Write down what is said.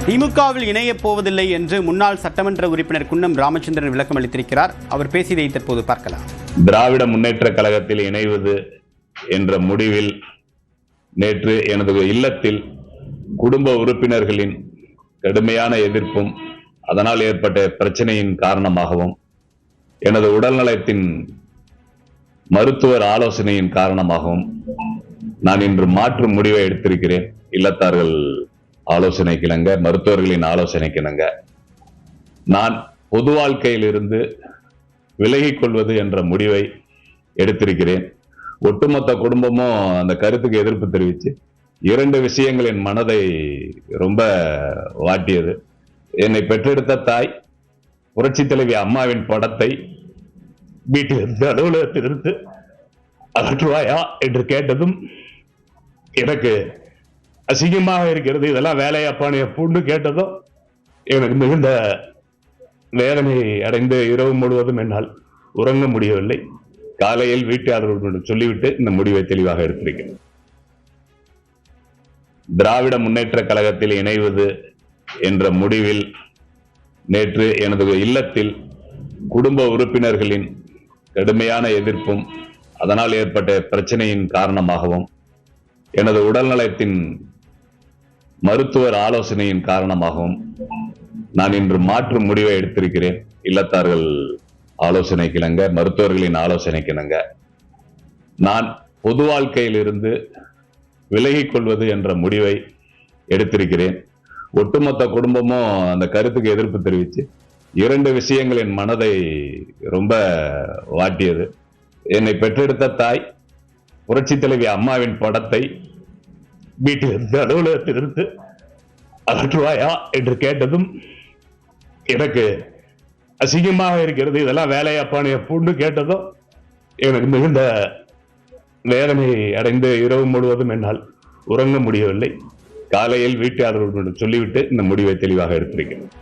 திமுகவில் இணையப் போவதில்லை என்று முன்னாள் சட்டமன்ற உறுப்பினர் குன்னம் ராமச்சந்திரன் விளக்கம் அளித்திருக்கிறார். அவர் பேசியதை தற்போது பார்க்கலாம். திராவிட முன்னேற்ற கழகத்தில் இணைவது என்ற முடிவில் நேற்று எனது இல்லத்தில் குடும்ப உறுப்பினர்களின் கடுமையான எதிர்ப்பும் அதனால் ஏற்பட்ட பிரச்சனையின் காரணமாகவும் எனது உடல்நலத்தின் மருத்துவர் ஆலோசனையின் காரணமாகவும் நான் இன்று மாற்று முடிவை எடுத்திருக்கிறேன். இல்லத்தார்கள் ஆலோசனைக்கிணங்க, மருத்துவர்களின் ஆலோசனைக்கிணங்க நான் பொது வாழ்க்கையில் இருந்து விலகிக் கொள்வது என்ற முடிவை எடுத்திருக்கிறேன். ஒட்டுமொத்த குடும்பமும் அந்த கருத்துக்கு எதிர்ப்பு தெரிவித்து 2 விஷயங்கள் என் மனதை ரொம்ப வாட்டியது. என்னை பெற்றெடுத்த தாய் புரட்சி தலைவி அம்மாவின் படத்தை வீட்டிலிருந்து அலுவலகத்திலிருந்து அகற்றுவாயா என்று கேட்டதும் எனக்கு அசிங்கமாக இருக்கிறது. இதெல்லாம் வேலையாப்பான்னு எப்போன்னு கேட்டதும் எனக்கு மிகுந்த வேதனை அடைந்து இரவு முழுவதும் என்னால் உறங்க முடியவில்லை. காலையில் வீட்டாளர்களுடன் சொல்லிவிட்டு இந்த முடிவை தெளிவாக எடுத்திருக்கிறேன். திராவிட முன்னேற்ற கழகத்தில் இணைவது என்ற முடிவில் நேற்று எனது இல்லத்தில் குடும்ப உறுப்பினர்களின் கடுமையான எதிர்ப்பும் அதனால் ஏற்பட்ட பிரச்சனையின் காரணமாகவும் எனது உடல்நலத்தின் மருத்துவர் ஆலோசனையின் காரணமாகவும் நான் இன்று மாற்று முடிவை எடுத்திருக்கிறேன். இல்லத்தார்கள் ஆலோசனைக்கிணங்க, மருத்துவர்களின் ஆலோசனைக்கிணங்க நான் பொது வாழ்க்கையில் இருந்து விலகிக் கொள்வது என்ற முடிவை எடுத்திருக்கிறேன். ஒட்டுமொத்த குடும்பமும் அந்த கருத்துக்கு எதிர்ப்பு தெரிவித்து 2 விஷயங்கள் என் மனதை ரொம்ப வாட்டியது. என்னை பெற்றெடுத்த தாய் புரட்சி தலைவி அம்மாவின் படத்தை வீட்டிலிருந்து அலுவலகத்திலிருந்து அகற்றுவாயா என்று கேட்டதும் எனக்கு அசிங்கமாக இருக்கிறது. இதெல்லாம் வேலையாப்பான்னு எப்போன்னு கேட்டதும் எனக்கு மிகுந்த வேதனை அடைந்து இரவு முழுவதும் என்னால் உறங்க முடியவில்லை. காலையில் வீட்டாளர்களுடன் சொல்லிவிட்டு இந்த முடிவை தெளிவாக எடுத்திருக்கிறேன்.